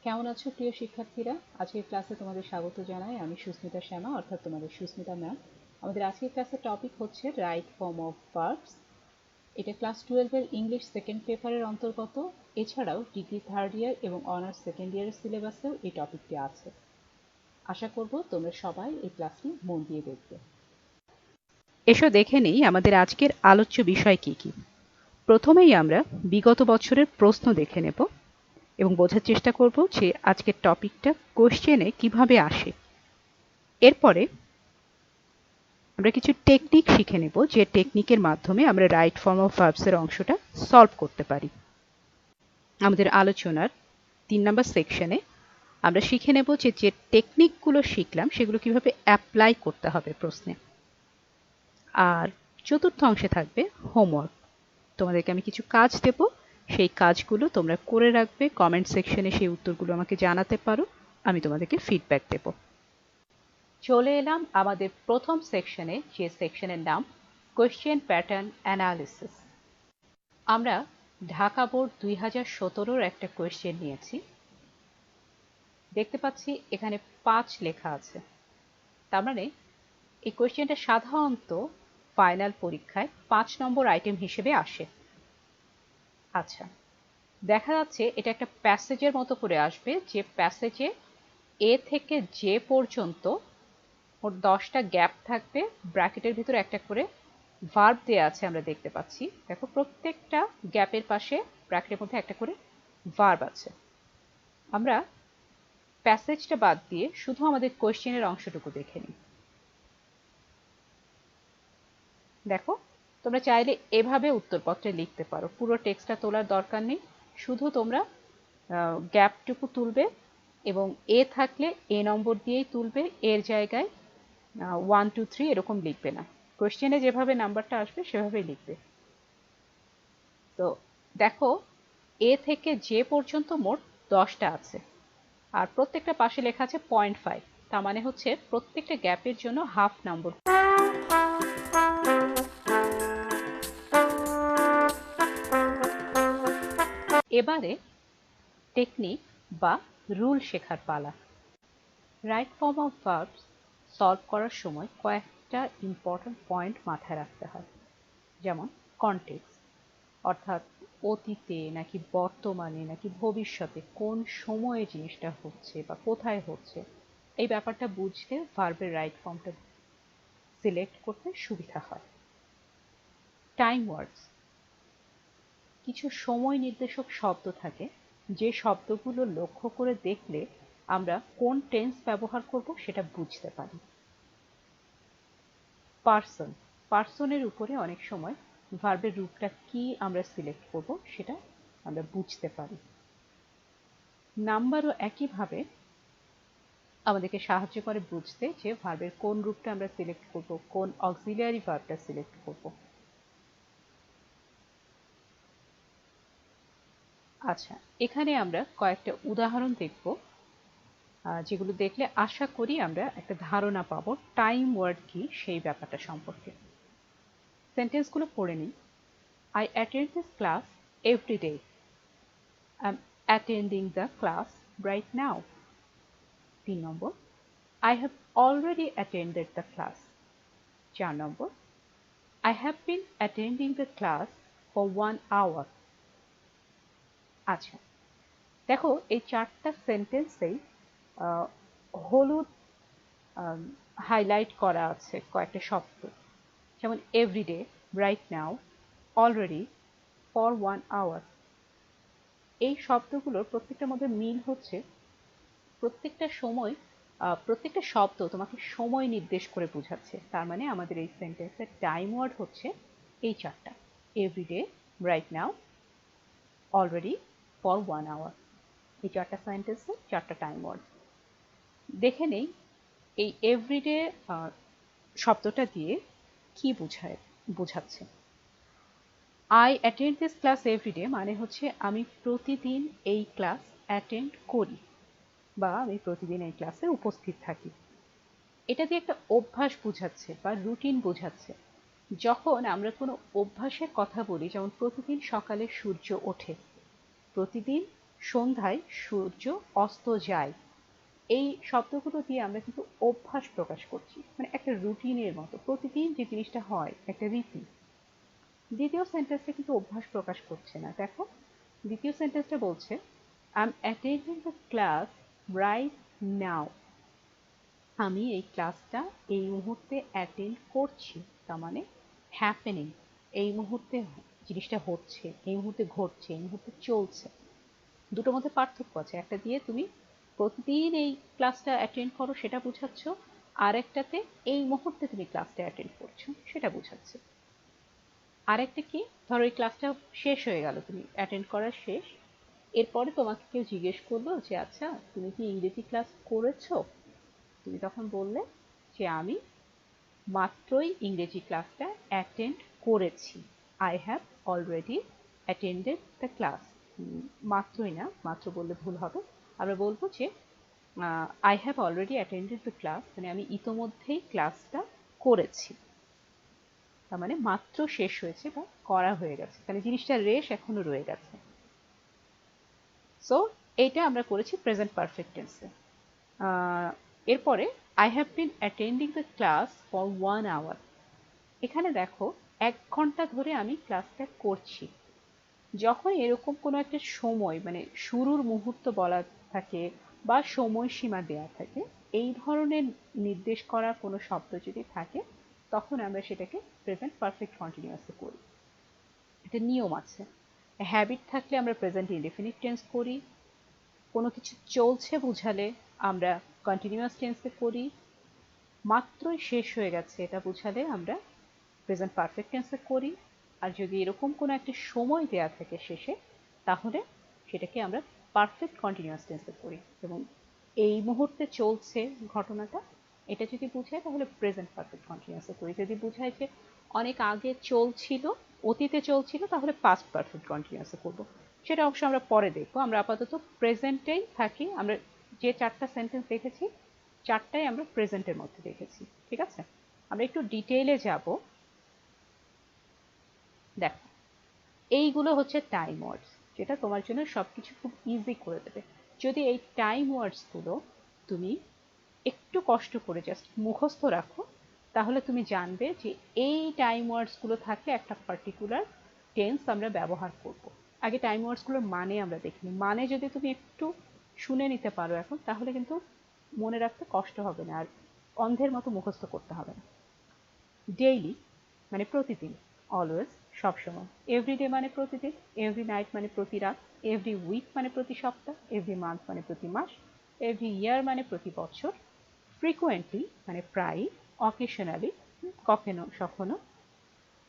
কেমন আছো প্রিয় শিক্ষার্থীরা? আজকের ক্লাসে তোমাদের স্বাগত জানাই। আমি সুস্মিতা শ্যামা, অর্থাৎ তোমাদের সুস্মিতা ম্যাম। আমাদের আজকের ক্লাসের টপিক হচ্ছে রাইট ফর্ম অফ ভার্বস। এটা ক্লাস 12-এর ইংলিশ সেকেন্ড পেপারের অন্তর্গত। এছাড়াও ডিগ্রি থার্ড ইয়ার এবং অনার্স সেকেন্ড ইয়ারের সিলেবাসেও এই টপিকটি আছে। আশা করব তোমরা সবাই এই ক্লাসটি মন দিয়ে দেখবে। এসো দেখে নেই আমাদের আজকের আলোচ্য বিষয় কি কি। প্রথমেই আমরা বিগত বছরের প্রশ্ন দেখে নেব এবং বোঝার চেষ্টা করব যে আজকের টপিকটা কোশ্চেনে কিভাবে আসে। এরপরে আমরা কিছু টেকনিক শিখে নেব, যে টেকনিকের মাধ্যমে আমরা রাইট ফর্ম অফ ভার্বসের অংশটা সলভ করতে পারি। আমাদের আলোচনার 3 নম্বর সেকশনে আমরা শিখে নেব যে যে টেকনিকগুলো শিখলাম সেগুলো কিভাবে অ্যাপ্লাই করতে হবে প্রশ্নে। আর চতুর্থ অংশে থাকবে হোমওয়ার্ক। তোমাদেরকে আমি কিছু কাজ দেব, সেই কাজগুলো তোমরা করে রাখবে। কমেন্ট সেকশনে সেই উত্তরগুলো আমাকে জানাতে পারো, আমি তোমাদেরকে ফিডব্যাক দেব। চলে এলাম আমাদের প্রথম সেকশনে, যে সেকশনের নাম কোয়েশ্চেন প্যাটার্ন অ্যানালিসিস। আমরা ঢাকা বোর্ড 2017-র একটা কোয়েশ্চেন নিয়েছি। দেখতে পাচ্ছি এখানে 5 লেখা আছে। তার মানে এই কোয়েশ্চেনটা সাধারণত ফাইনাল পরীক্ষায় 5 নম্বর আইটেম হিসেবে আসে। আচ্ছা, দেখা যাচ্ছে এটা একটা প্যাসেজের মতো করে আসবে, যে প্যাসেজে এ থেকে জে পর্যন্ত মোট 10টা গ্যাপ থাকবে। ব্র্যাকেটের ভিতরে একটা করে ভার্ব দেওয়া আছে, আমরা দেখতে পাচ্ছি। দেখো, প্রত্যেকটা গ্যাপের পাশে ব্র্যাকেটের মধ্যে একটা করে ভার্ব আছে। আমরা প্যাসেজটা বাদ দিয়ে শুধু আমাদের কোয়েশ্চেনের অংশটুকু দেখে নিই। দেখো, তোমরা চাইলে এভাবে উত্তরপত্রে লিখতে পারো, পুরো টেক্সটটা তোলার দরকার নেই। শুধু তোমরা গ্যাপটুকু তুলবে এবং এ থাকলে এ নম্বর দিয়েই তুলবে, এর জায়গায় 1 2 3 এরকম লিখবে না। কোয়েশ্চেনে যেভাবে নাম্বারটা আসবে সেভাবেই লিখবে। তো দেখো, এ থেকে জে পর্যন্ত মোট 10টা আছে, আর প্রত্যেকটা পাশে লেখা আছে 0.5। তার মানে হচ্ছে প্রত্যেকটা গ্যাপের জন্য হাফ নম্বর। এবারে টেকনিক বা রুল শেখার পালা। Right form of verbs solve করার সময় কয়েকটা ইম্পর্টেন্ট পয়েন্ট মাথায় রাখতে হয়। যেমন কনটেক্সট, অর্থাৎ অতীতে নাকি বর্তমানে নাকি ভবিষ্যতে কোন সময়ে জিনিসটা হচ্ছে বা কোথায় হচ্ছে, এই ব্যাপারটা বুঝলে ভার্বের রাইট ফর্মটা সিলেক্ট করতে সুবিধা হয়। টাইম ওয়ার্ডস, কিছু সময় নির্দেশক শব্দ থাকে, যে শব্দগুলো লক্ষ্য করে দেখলে আমরা কোন টেন্স ব্যবহার করব সেটা বুঝতে পারি। পার্সন, পার্সনের উপরে অনেক সময় ভার্বের রূপটা কি আমরা সিলেক্ট করব সেটা আমরা বুঝতে পারি। নাম্বারও একইভাবে আমাদেরকে সাহায্য করে বুঝতে যে ভার্বের কোন রূপটা আমরা সিলেক্ট করব, কোন অক্সিলিয়ারি ভার্বটা সিলেক্ট করব। আচ্ছা, এখানে আমরা কয়েকটা উদাহরণ দেখব, যেগুলো দেখলে আশা করি আমরা একটা ধারণা পাবো টাইম ওয়ার্ড কি সেই ব্যাপারটা সম্পর্কে। সেন্টেন্সগুলো পড়ে নিই। I attend this class every day. I'm attending the class right now. 3 number, I have already attended the class. 4 number, I have been attending the class for 1 hour. আচ্ছা, দেখো এই 4টা সেন্টেন্সেই হলুদ হাইলাইট করা আছে কয়েকটা শব্দ, যেমন everyday, right now, already, for 1 hour। এই শব্দগুলোর প্রত্যেকটার মধ্যে মিল হচ্ছে প্রত্যেকটা সময়, প্রত্যেকটা শব্দ তোমাকে সময় নির্দেশ করে বোঝাচ্ছে। তার মানে আমাদের এই সেন্টেন্সের টাইম ওয়ার্ড হচ্ছে এই 4টা: everyday, right now, already, for 1 hour। এই 4টা সেন্টেন্সে 4টা টাইম ওয়ার্ড। দেখে নেই এই এভরিডে শব্দটা দিয়ে কি বোঝাচ্ছে। I attend this class everyday মানে হচ্ছে আমি প্রতিদিন এই ক্লাস অ্যাটেন্ড করি বা আমি প্রতিদিন এই ক্লাসে উপস্থিত থাকি। এটা দিয়ে একটা অভ্যাস বোঝাচ্ছে বা রুটিন বোঝাচ্ছে। যখন আমরা কোনো অভ্যাসের কথা বলি, যেমন প্রতিদিন সকালে সূর্য ওঠে, প্রতিদিন সন্ধ্যায় সূর্য অস্ত যায়। এই শব্দগুলো দিয়ে আমরা কিন্তু অভ্যাস প্রকাশ করছি, মানে একটা রুটিনের মতো প্রতিদিন যে জিনিসটা হয়, একটা রীতি। দ্বিতীয় সেন্টেন্সটা কিন্তু অভ্যাস প্রকাশ করছে না। দেখো, দ্বিতীয় সেন্টেন্সটা বলছে I am attending the class right now. আমি এই ক্লাসটা এই মুহূর্তে অ্যাটেন্ড করছি, তার মানে হ্যাপেনিং, এই মুহূর্তে জিনিসটা হচ্ছে, এই মুহূর্তে ঘটছে, এই মুহূর্তে চলছে। দুটোর মধ্যে পার্থক্য আছে। একটা দিয়ে তুমি প্রতিদিন এই ক্লাসটা অ্যাটেন্ড করো সেটা বোঝাচ্ছ, আর একটাতে এই মুহূর্তে তুমি ক্লাসটা অ্যাটেন্ড করছো সেটা বোঝাচ্ছে। আরেকটা কি, ধরো এই ক্লাসটা শেষ হয়ে গেল, তুমি অ্যাটেন্ড করা শেষ, এরপরে তোমাকে কেউ জিজ্ঞেস করলো যে আচ্ছা তুমি কি ইংরেজি ক্লাস করেছো, তুমি তখন বললে যে আমি মাত্রই ইংরেজি ক্লাসটা অ্যাটেন্ড করেছি। I have already attended the class. মাত্রই না, মাত্র বললে ভুল হবে, আমরা বলবো যে I have already attended the class, মানে আমি ইতোমধ্যেই ক্লাসটা করেছি, তার মানে মাত্র শেষ হয়েছে বা করা হয়ে গেছে, তাহলে জিনিসটা রেশ এখনো রয়ে গেছে। সো এইটা আমরা করেছি প্রেজেন্ট পারফেক্ট টেন্সে। এরপরে I have been attending the class for 1 hour. এখানে দেখো 1 ঘন্টা ধরে আমি ক্লাসটা করছি। যখন এরকম কোনো একটা সময়, মানে শুরুর মুহূর্ত বলা থাকে বা সময়সীমা দেয়া থাকে, এই ধরনের নির্দেশ করা কোনো শব্দ যদি থাকে, তখন আমরা সেটাকে প্রেজেন্ট পারফেক্ট কন্টিনিউয়াসে করি। এটা নিয়ম আছে। হ্যাবিট থাকলে আমরা প্রেজেন্ট ইনডেফিনিট টেন্স করি, কোনো কিছু চলছে বোঝালে আমরা কন্টিনিউয়াস টেন্সে করি, মাত্রই শেষ হয়ে গেছে এটা বোঝালে আমরা প্রেজেন্ট পারফেক্ট টেন্সে করি, আর যদি এরকম কোনো একটা সময় দেয়া থাকে শেষে, তাহলে সেটাকে আমরা পারফেক্ট কন্টিনিউয়াস টেন্সে করি। এবং এই মুহূর্তে চলছে ঘটনাটা, এটা যদি বোঝায় তাহলে প্রেজেন্ট পারফেক্ট কন্টিনিউয়াসে করি। যদি বোঝায় যে অনেক আগে চলছিল, অতীতে চলছিল, তাহলে পাস্ট পারফেক্ট কন্টিনিউয়াসে করব। সেটা অবশ্য আমরা পরে দেখবো। আমরা আপাতত প্রেজেন্টেই থাকি। আমরা যে 4টা সেন্টেন্স দেখেছি, 4টাই আমরা প্রেজেন্টের মধ্যে দেখেছি, ঠিক আছে? আমরা একটু ডিটেইলে যাব। দেখো, এইগুলো হচ্ছে টাইম ওয়ার্ডস, যেটা তোমার জন্য সবকিছু খুব ইজি করে দেবে। যদি এই টাইম ওয়ার্ডসগুলো তুমি একটু কষ্ট করে জাস্ট মুখস্থ রাখো, তাহলে তুমি জানবে যে এই টাইম ওয়ার্ডসগুলো থাকলে একটা পার্টিকুলার টেন্স আমরা ব্যবহার করব। আগে টাইম ওয়ার্ডসগুলোর মানে আমরা দেখিনি। মানে যদি তুমি একটু শুনে নিতে পারো এখন, তাহলে কিন্তু মনে রাখতে কষ্ট হবে না, আর অন্ধের মতো মুখস্থ করতে হবে না। ডেইলি মানে প্রতিদিন, অলওয়েজ সবসময়, এভরিডে মানে প্রতিদিন, এভরি নাইট মানে প্রতি রাত, এভরি উইক মানে প্রতি সপ্তাহ, এভরি মান্থ মানে প্রতি মাস, এভরি ইয়ার মানে প্রতি বছর, ফ্রিকুয়েন্টলি মানে প্রায়ই, অকেশনালি কখনো সখনো,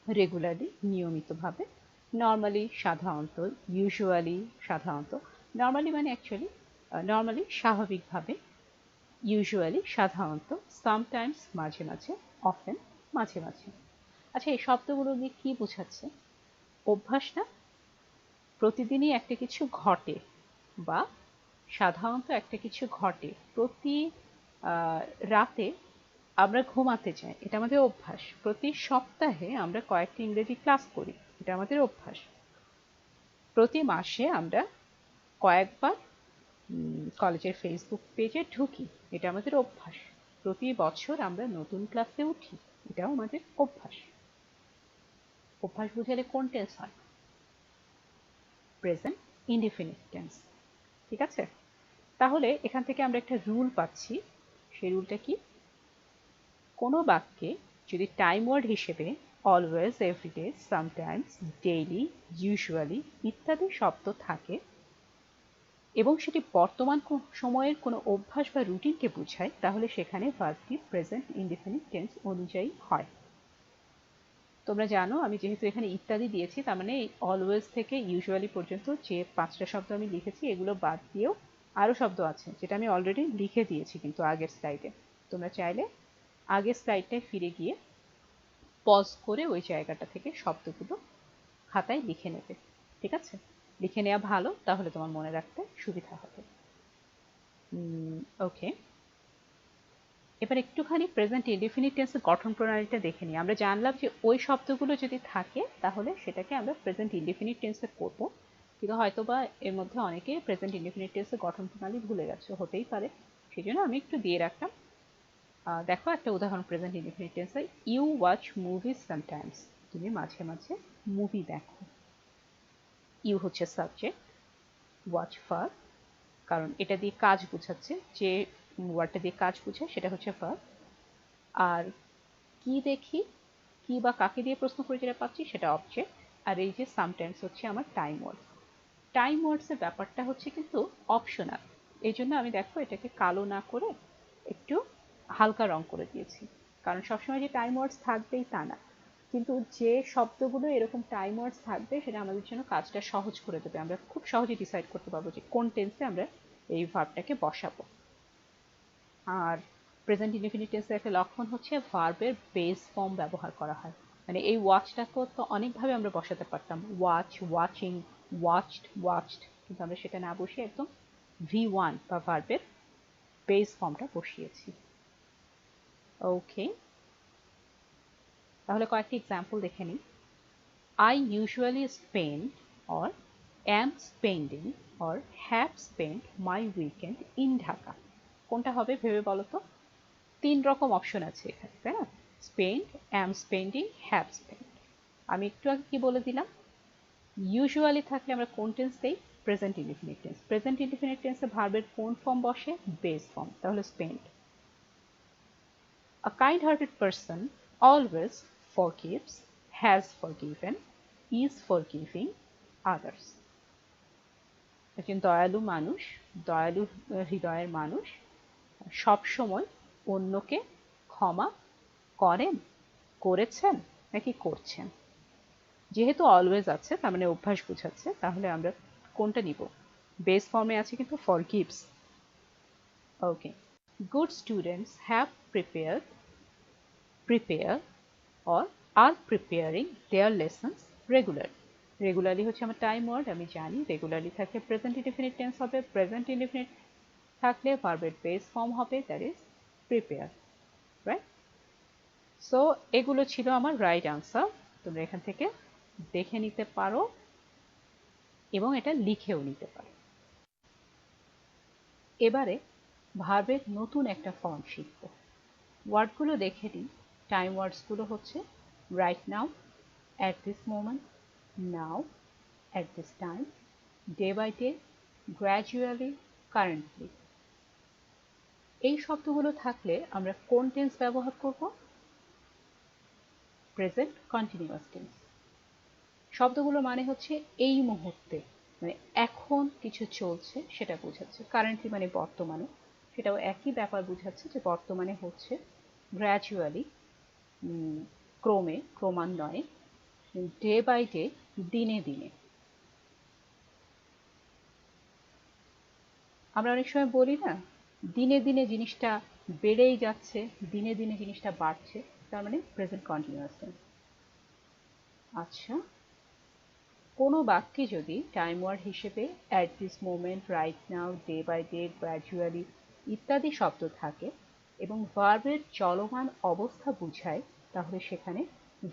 রেগুলারলি নিয়মিতভাবে, নর্মালি সাধারণত, ইউজুয়ালি সাধারণত, নর্মালি মানে অ্যাকচুয়ালি নর্মালি স্বাভাবিকভাবে, ইউজুয়ালি সাধারণত, সামটাইমস মাঝে মাঝে, অফেন মাঝে মাঝে। আচ্ছা, এই শব্দগুলো দিয়ে কি বোঝাচ্ছে? অভ্যাস না? প্রতিদিনই একটা কিছু ঘটে বা সাধারণত একটা কিছু ঘটে। প্রতি রাতে আমরা ঘুমাতে যাই, এটা আমাদের অভ্যাস। প্রতি সপ্তাহে আমরা কয়েকটি ইংরেজি ক্লাস করি, এটা আমাদের অভ্যাস। প্রতি মাসে আমরা কয়েকবার কলেজের ফেসবুক পেজে ঢুকি, এটা আমাদের অভ্যাস। প্রতি বছর আমরা নতুন ক্লাসে উঠি, এটাও আমাদের অভ্যাস। অভ্যাস বুঝালে কোন টেন্স হয়? প্রেজেন্ট ইনডিফিনিট টেন্স, ঠিক আছে? তাহলে এখান থেকে আমরা একটা রুল পাচ্ছি। সেই রুলটা কি? কোনো বাক্যে যদি টাইম ওয়ার্ড হিসেবে always, everyday, sometimes, daily, usually ইত্যাদি শব্দ থাকে এবং সেটি বর্তমান সময়ের কোনো অভ্যাস বা রুটিনকে বোঝায়, তাহলে সেখানে ভার্বটি প্রেজেন্ট ইনডিফিনিট টেন্স অনুযায়ী হয়। তোমরা জানো আমি যেহেতু এখানে ইত্যাদি দিয়েছি, তার মানে অলওয়েজ থেকে ইউজুয়ালি পর্যন্ত যে 5টা শব্দ আমি লিখেছি, এগুলো বাদ দিয়েও আরও শব্দ আছে, যেটা আমি অলরেডি লিখে দিয়েছি কিন্তু আগের স্লাইডে। তোমরা চাইলে আগের স্লাইডটায় ফিরে গিয়ে পজ করে ওই জায়গাটা থেকে শব্দগুলো খাতায় লিখে নেবে, ঠিক আছে? লিখে নেওয়া ভালো, তাহলে তোমার মনে রাখতে সুবিধা হবে। ওকে, এবার একটুখানি প্রেজেন্ট ইনডিফিনিট টেন্সের গঠন প্রণালীটা দেখে নিই। আমরা জানলাম যে ওই শব্দগুলো যদি থাকে তাহলে সেটাকে আমরা প্রেজেন্ট ইনডিফিনিট টেন্সে করব। কিন্তু হয়তো বা এর মধ্যে অনেকে প্রেজেন্ট ইনডিফিনিট টেন্সের গঠন প্রণালী ভুলে গেছে, হতেই পারে, সেই জন্য আমি একটু দিয়ে রাখলাম। দেখো একটা উদাহরণ প্রেজেন্ট ইনডিফিনিট টেন্সে, ইউ ওয়াচ মুভিজ সামটাইমস, তুমি মাঝে মাঝে মুভি দেখো। ইউ হচ্ছে সাবজেক্ট, ওয়াচ ভার্ব, কারণ এটা দিয়ে কাজ বোঝাচ্ছে, যে ওয়ার্ডটা দিয়ে কাজ বোঝায় সেটা হচ্ছে ভার্ব। আর কি দেখি, কি বা কাকে দিয়ে প্রশ্ন করে যেটা পাচ্ছি সেটা অবজেক্ট। আর এই যে সামটাইমস হচ্ছে আমার টাইম ওয়ার্ড। টাইম ওয়ার্ডসের ব্যাপারটা হচ্ছে কিন্তু অপশনাল, এই জন্য আমি দেখো এটাকে কালো না করে একটু হালকা রং করে দিয়েছি, কারণ সবসময় যে টাইম ওয়ার্ডস থাকবেই তা না, কিন্তু যে শব্দগুলো এরকম টাইম ওয়ার্ডস থাকবে সেটা আমাদের জন্য কাজটা সহজ করে দেবে, আমরা খুব সহজে ডিসাইড করতে পারবো যে কোন টেন্সে আমরা এই ভার্বটাকে বসাবো। আর প্রেজেন্ট ইনডিফিনিট টেন্সের একটা লক্ষণ হচ্ছে ভার্বের বেস ফর্ম ব্যবহার করা হয়, মানে এই ওয়াচটাকে তো অনেকভাবে আমরা বসাতে পারতাম, ওয়াচ, ওয়াচিং, ওয়াচড, ওয়াচড, কিন্তু আমরা সেটা না বসিয়ে একদম V1 বা ভার্বের বেস ফর্মটা বসিয়েছি। ওকে, তাহলে কয়েকটি এক্সাম্পল দেখে নিই। I usually spend or am spending or have spent my weekend in Dhaka. কোনটা হবে ভেবে বলো তো? 3 রকম অপশন আছে এখানে, তাই না? Spend, am spending, have spent। আমি একটু আগে কি বলে দিলাম, ইউজুয়ালি থাকলে আমরা কোন টেন্স দেই? Present indefinite tense. Present indefinite টেন্সে ভার্বের কোন ফর্ম বসে? বেস ফর্ম, তাহলে spend. A kind-hearted person always forgives, has forgiven, is forgiving others. একজন দয়ালু মানুষ, দয়ালু হৃদয়ের মানুষ সব সময় অন্যকে ক্ষমা করেন, করেছেন নাকি করছেন। যেহেতু অলওয়েজ আছে তার মানে অভ্যাস বোঝাচ্ছে, তাহলে আমরা কোনটা নিব? বেস ফর্মে আছে কিন্তু forgives. Okay, good students have prepare or are preparing their lessons regularly. Regularly হচ্ছে আমার টাইম ওয়ার্ড, আমি জানি রেগুলারলি থাকলে প্রেজেন্ট ইনডিফিনিট টেন্স হবে, প্রেজেন্ট ইনডিফিনিট থাকলে ভার্বের বেস ফর্ম হবে, that is prepare, right? So এগুলো ছিল আমার রাইট আনসার, তোমরা এখান থেকে দেখে নিতে পারো এবং এটা লিখেও নিতে পারো। এবারে ভার্বের নতুন একটা ফর্ম শিখব। ওয়ার্ডগুলো দেখে নিই। টাইম ওয়ার্ডসগুলো হচ্ছে right now, at this moment, now, at this time, day by day, gradually, currently। এই শব্দগুলো থাকলে আমরা কোন টেন্স ব্যবহার করব? Present continuous tense. শব্দগুলো মানে হচ্ছে এই মুহূর্তে, মানে এখন কিছু চলছে সেটা বোঝাচ্ছে। কারেন্টলি মানে বর্তমানে, সেটাও একই ব্যাপার বোঝাচ্ছে যে বর্তমানে হচ্ছে, গ্র্যাজুয়ালি ক্রমে, ক্রমান্বয়ে, ডে বাই ডে দিনে দিনে। আমরা অনেক সময় বলি না, দিনে দিনে জিনিসটা বেড়েই যাচ্ছে, দিনে দিনে জিনিসটা বাড়ছে, তার মানে প্রেজেন্ট কন্টিনিউয়াস টেন্স। আচ্ছা, কোনো বাক্যে যদি টাইম ওয়ার্ড হিসেবে at this moment, right now, day by day, gradually ইত্যাদি শব্দ থাকে এবং ভার্বের চলমান অবস্থা বোঝায়, তাহলে সেখানে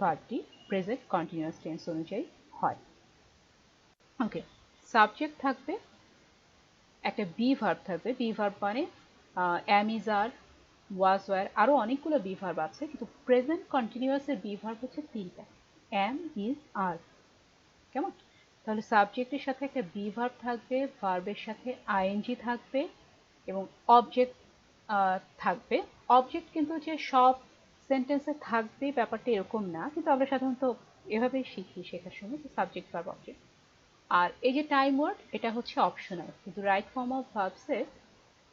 ভার্বটি প্রেজেন্ট কন্টিনিউয়াস টেন্স অনুযায়ী হয়। ওকে, সাবজেক্ট থাকবে, একটা বি ভার্ব থাকবে। বি ভার্ব মানে অ্যাম, ইজ, আর, ওয়াজ, ওয়ার, আরও অনেকগুলো বি ভার্ব আছে, কিন্তু প্রেজেন্ট কন্টিনিউয়াসের বি ভার্ব হচ্ছে 3টা, অ্যাম, ইজ, আর। কেমন? তাহলে সাবজেক্টের সাথে একটা বি ভার্ব থাকবে, ভার্বের সাথে আইএনজি থাকবে এবং অবজেক্ট থাকবে। অবজেক্ট কিন্তু যে সব সেন্টেন্সে থাকবে ব্যাপারটা এরকম না, কিন্তু আমরা সাধারণত এভাবেই শিখি শেখার সময়, সাবজেক্ট ভার্ব অবজেক্ট। আর এই যে টাইম ওয়ার্ড, এটা হচ্ছে অপশনাল, কিন্তু রাইট ফর্ম অফ ভার্বসে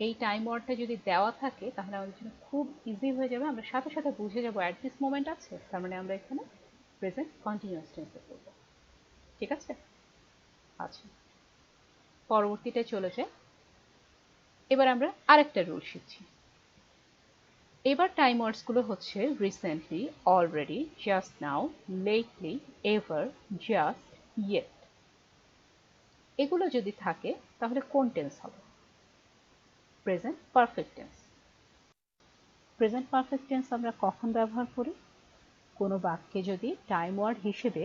এই টাইম ওয়ার্ডটা যদি দেওয়া থাকে তাহলে আমাদের জন্য খুব ইজি হয়ে যাবে, আমরা সাথে সাথে বুঝে যাবো অ্যাট দিস মোমেন্ট আছে, তার মানে আমরা এখানে প্রেজেন্ট কন্টিনিউয়াস টেন্সে করব। ঠিক আছে? আচ্ছা, পরবর্তীতে চলে যায়। এবার আমরা আরেকটা রুল শিখছি। এবার টাইম ওয়ার্ডসগুলো হচ্ছে recently, already, just now, lately, ever, just, yet. এগুলো যদি থাকে তাহলে কোন টেন্স হবে? Present perfect tense. Present perfect tense আমরা কখন ব্যবহার করি? কোনো বাক্যে যদি টাইম ওয়ার্ড হিসেবে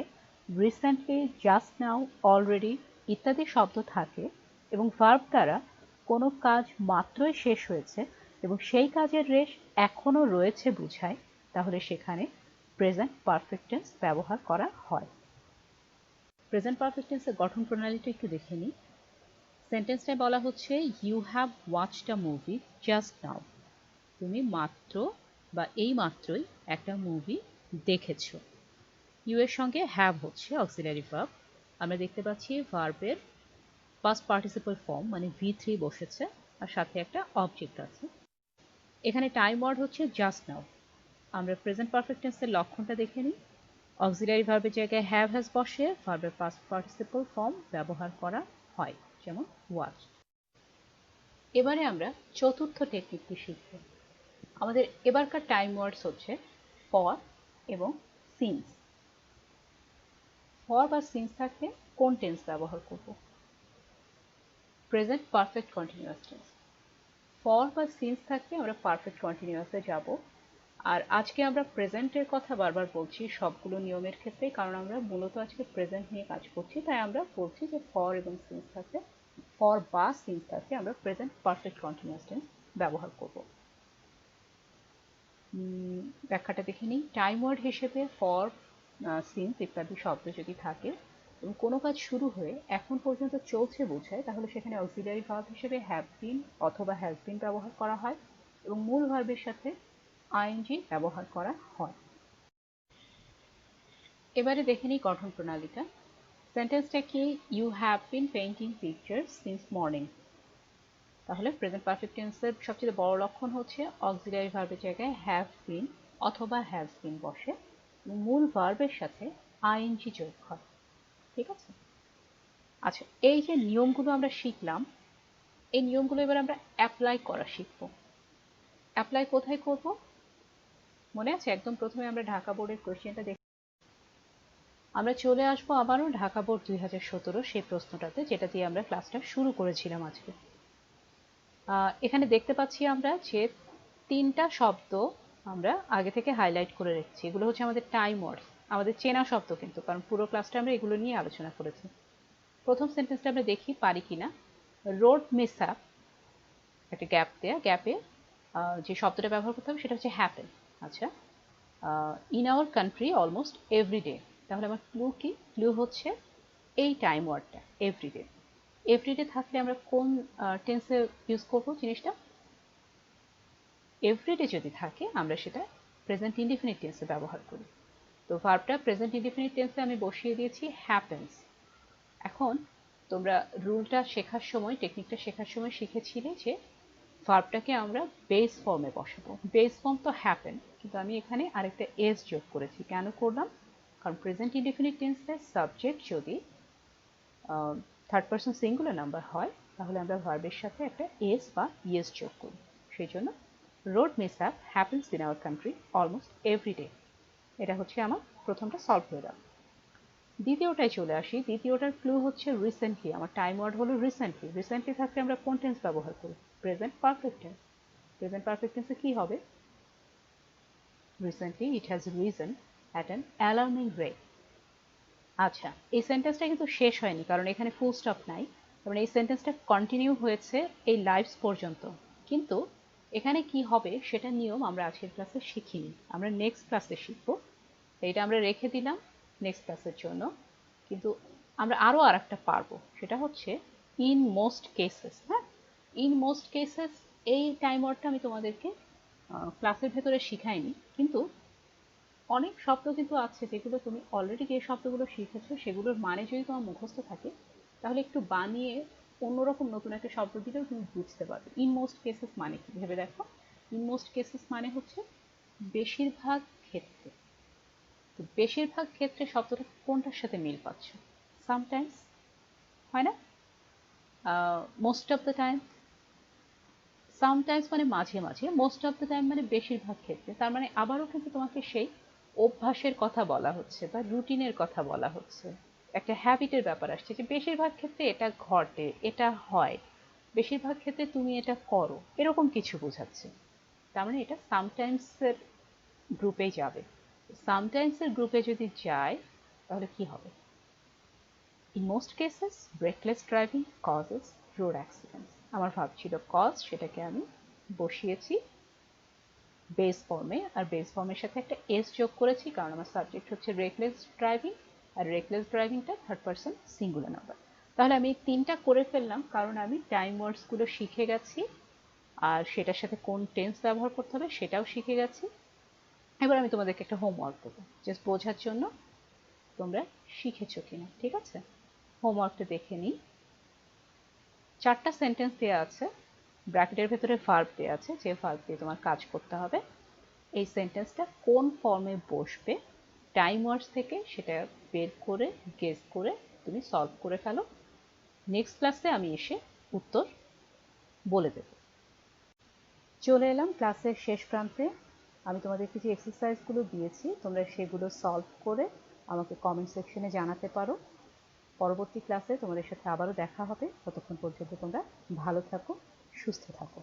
রিসেন্টলি, জাস্ট নাও, অলরেডি, ইত্যাদি শব্দ থাকে এবং ভার্ব দ্বারা কোনো কাজ মাত্রই শেষ হয়েছে এবং সেই কাজের রেশ এখনো রয়েছে বোঝায়, তাহলে সেখানে প্রেজেন্ট পারফেক্ট টেন্স ব্যবহার করা হয়। প্রেজেন্ট পারফেক্ট টেন্সের গঠন প্রণালীটা একটু দেখে নিই। সেন্টেন্সটায় বলা হচ্ছে you have watched a movie just now. তুমি মাত্র বা এই মাত্রই একটা মুভি দেখেছো। ইউ এর সঙ্গে হ্যাভ হচ্ছে অক্সিলারি ভার্ব। আমরা দেখতে পাচ্ছি ভার্বের পাস্ট পার্টিসিপল ফর্ম মানে V3 বসেছে আর সাথে একটা অবজেক্ট আছে। এখানে টাইম ওয়ার্ড হচ্ছে জাস্ট নাও। আমরা প্রেজেন্ট পারফেক্ট টেন্সের লক্ষণটা দেখে নিই। অক্সিলারি ভার্বের জায়গায় হ্যাভ হ্যাজ বসে ভার্বের পাস্ট পার্টিসিপল ফর্ম ব্যবহার করা হয়, যেমন ওয়াচ। এবারে আমরা চতুর্থ টেকনিকটি শিখব। আমাদের এবারকার টাইম ওয়ার্ডস হচ্ছে ফর এবং সিন্স। ফর বা সিন্স থাকলে কোন টেন্স ব্যবহার করব? Present perfect continuous tense. For বা সিন্স থাকলে আমরা পারফেক্ট কন্টিনিউয়াসে যাব। আর আজকে আমরা প্রেজেন্টের কথা বারবার বলছি সবগুলো নিয়মের ক্ষেত্রে, কারণ আমরা মূলত আজকে প্রেজেন্ট নিয়ে কাজ করছি, তাই আমরা বলছি যে ফর এবং সিন্স থাকলে, ফর বা সিন্স থাকলে আমরা প্রেজেন্ট পারফেক্ট কন্টিনিউয়াস টেন্স ব্যবহার করব। ব্যাখ্যাটা দেখে নিই। টাইম ওয়ার্ড হিসেবে ফর, সিন্স ইত্যাদি শব্দ যদি থাকে এবং কোনো কাজ শুরু হয়ে এখন পর্যন্ত চলছে বোঝায়, তাহলে সেখানে অক্সিলারি ভার্ব হিসেবে হ্যাভ বিন অথবা হ্যাজ বিন ব্যবহার করা হয় এবং মূল ভার্বের সাথে আইএনজি ব্যবহার করা হয়। এবারে দেখে নিই গঠন প্রণালীটা। সেন্টেন্সটা কি? You have been painting pictures since morning. তাহলে প্রেজেন্ট পারফেক্ট টেন্সের সবচেয়ে বড় লক্ষণ হচ্ছে অক্সিলারি ভার্বের জায়গায় হ্যাভ বিন অথবা হ্যাজ বিন বসে এবং মূল ভার্বের সাথে আইএনজি যোগ হয়। ঠিক আছে? আচ্ছা, এই যে নিয়মগুলো আমরা শিখলাম, এই নিয়মগুলো এবার আমরা অ্যাপ্লাই করা শিখব। অ্যাপ্লাই কোথায় করব? মনে আছে একদম প্রথমে আমরা ঢাকা বোর্ডের কোশ্চেনটা দেখি। আমরা চলে আসবো আবারও ঢাকা বোর্ড 2017 সেই প্রশ্নটাতে, যেটা দিয়ে আমরা ক্লাসটা শুরু করেছিলাম আজকে। এখানে দেখতে পাচ্ছি আমরা যে তিনটা শব্দ আমরা আগে থেকে হাইলাইট করে রেখেছি। এগুলো হচ্ছে আমাদের টাইম ওয়ার্ডস, আমাদের চেনা শব্দ কিন্তু, কারণ পুরো ক্লাসটা আমরা এগুলো নিয়ে আলোচনা করেছি। প্রথম সেন্টেন্সটা আমরা দেখি পারি কিনা। রোড মিস আপ, একটা গ্যাপ দেয়া, গ্যাপে যে শব্দটা ব্যবহার করতে হবে সেটা হচ্ছে হ্যাপেন। আচ্ছা, in our country almost everyday. তাহলে আমার ক্লু কি? ক্লু হচ্ছে এই টাইম ওয়ার্ডটা এভরিডে। এভরিডে থাকলে আমরা কোন টেন্সে ইউজ করব জিনিসটা? এভরিডে যদি থাকে আমরা সেটা প্রেজেন্ট ইনডিফিনিট টেন্সে ব্যবহার করি। তো ভার্বটা প্রেজেন্ট ইনডিফিনিট টেন্সে আমি বসিয়ে দিয়েছি হ্যাপেন্স। এখন তোমরা রুলটা শেখার সময়, টেকনিকটা শেখার সময় শিখেছিলে যে ভার্বটাকে আমরা বেস ফর্মে বসাবো। বেস ফর্ম তো হ্যাপেন, কিন্তু আমি এখানে আরেকটা এস যোগ করেছি। কেন করলাম? কারণ প্রেজেন্ট ইনডিফিনিট টেন্সের সাবজেক্ট যদি থার্ড পারসন সিঙ্গুলার নাম্বার হয়, তাহলে আমরা ভার্বের সাথে একটা এস বা ইয়েস যোগ করি। সেই জন্য road miss up happens in our country almost every day. এটা হচ্ছে আমার প্রথমটা সলভ হয়ে গেল। দ্বিতীয়টায় চলে আসি। দ্বিতীয়টার ক্লু হচ্ছে রিসেন্টলি। আমার টাইম ওয়ার্ড হলো রিসেন্টলি। রিসেন্টলি থাকলে আমরা কোন টেন্স ব্যবহার করি? Present perfect tense. Present perfect টেন্সে কি হবে? Recently it has risen at an alarming rate. আচ্ছা, এই সেন্টেন্সটা কিন্তু শেষ হয়নি, কারণ এখানে ফুল স্টপ নাই। কারণ এই সেন্টেন্সটা কন্টিনিউ হয়েছে এই লাইভস পর্যন্ত, কিন্তু এখানে কি হবে সেটা নিয়ম আমরা আজকের ক্লাসে শিখিনি, আমরা নেক্সট ক্লাসে শিখব। এটা আমরা রেখে দিলাম নেক্সট ক্লাসের জন্য। কিন্তু আমরা আরও আর একটা পারবো, সেটা হচ্ছে ইন মোস্ট কেসেস। হ্যাঁ, ইন মোস্ট কেসেস এই টাইম ওয়ার্ডটা আমি তোমাদেরকে ক্লাসের ভেতরে শিখাইনি, কিন্তু অনেক শব্দ কিন্তু আছে যেগুলো তুমি অলরেডি যে শব্দগুলো শিখেছো সেগুলোর মানে যদি তোমার মুখস্থ থাকে, তাহলে একটু বানিয়ে অন্যরকম নতুন একটা শব্দ দিলেও তুমি বুঝতে পারবে। ইন মোস্ট কেসেস মানে কি ভেবে দেখো। ইন মোস্ট কেসেস মানে হচ্ছে বেশিরভাগ ক্ষেত্রে। তো বেশিরভাগ ক্ষেত্রে শব্দটা কোনটার সাথে মিল পাচ্ছ? সামটাইমস হয় না? Most of the time. Sometimes মানে মাঝে মাঝে, মোস্ট অফ দ্য টাইম মানে বেশিরভাগ ক্ষেত্রে। তার মানে আবারও কিন্তু তোমাকে সেই অভ্যাসের কথা বলা হচ্ছে বা রুটিনের কথা বলা হচ্ছে, একটা হ্যাবিটের ব্যাপার আসছে যে বেশিরভাগ ক্ষেত্রে এটা ঘটে, এটা হয়, বেশিরভাগ ক্ষেত্রে তুমি এটা করো, এরকম কিছু বোঝাচ্ছে। তার মানে এটা সামটাইমসের গ্রুপেই যাবে। সামটাইমসের গ্রুপে যদি যায় তাহলে কি হবে? In most cases, reckless driving causes road accidents. আমার ভাব ছিল cause, সেটাকে আমি বসিয়েছি বেস ফর্মে, আর বেস ফর্মের সাথে একটা এস যোগ করেছি কারণ আমার সাবজেক্ট হচ্ছে রেকলেস ড্রাইভিং, আর রেকলেস ড্রাইভিংটা থার্ড পারসন সিঙ্গুলার নাম্বার। তাহলে আমি তিনটা করে ফেললাম কারণ আমি টাইম ওয়ার্ডসগুলো শিখে গেছি, আর সেটার সাথে কোন টেন্স ব্যবহার করতে হবে সেটাও শিখে গেছি। এবার আমি তোমাদেরকে একটা হোমওয়ার্ক দেবো, জাস্ট বোঝার জন্য তোমরা শিখেছো কিনা। ঠিক আছে, হোমওয়ার্কটা দেখে নিই। 4টা সেন্টেন্স দেওয়া আছে, ব্র্যাকেটের ভেতরে ভার্ব দেওয়া আছে, যে ভার্ব দিয়ে তোমার কাজ করতে হবে। এই সেন্টেন্সটা কোন ফর্মে বসবে টাইম ওয়ার্ডস থেকে সেটা বের করে গেস করে তুমি সলভ করে ফেলো। নেক্সট ক্লাসে আমি এসে উত্তর বলে দেব। চলে এলাম ক্লাসের শেষ প্রান্তে। আমি তোমাদের কিছু এক্সারসাইজগুলো দিয়েছি, তোমরা সেগুলো সলভ করে আমাকে কমেন্ট সেকশনে জানাতে পারো। পরবর্তী ক্লাসে তোমাদের সাথে আবারও দেখা হবে। ততক্ষণ পর্যন্ত তোমরা ভালো থাকো, সুস্থ থাকো।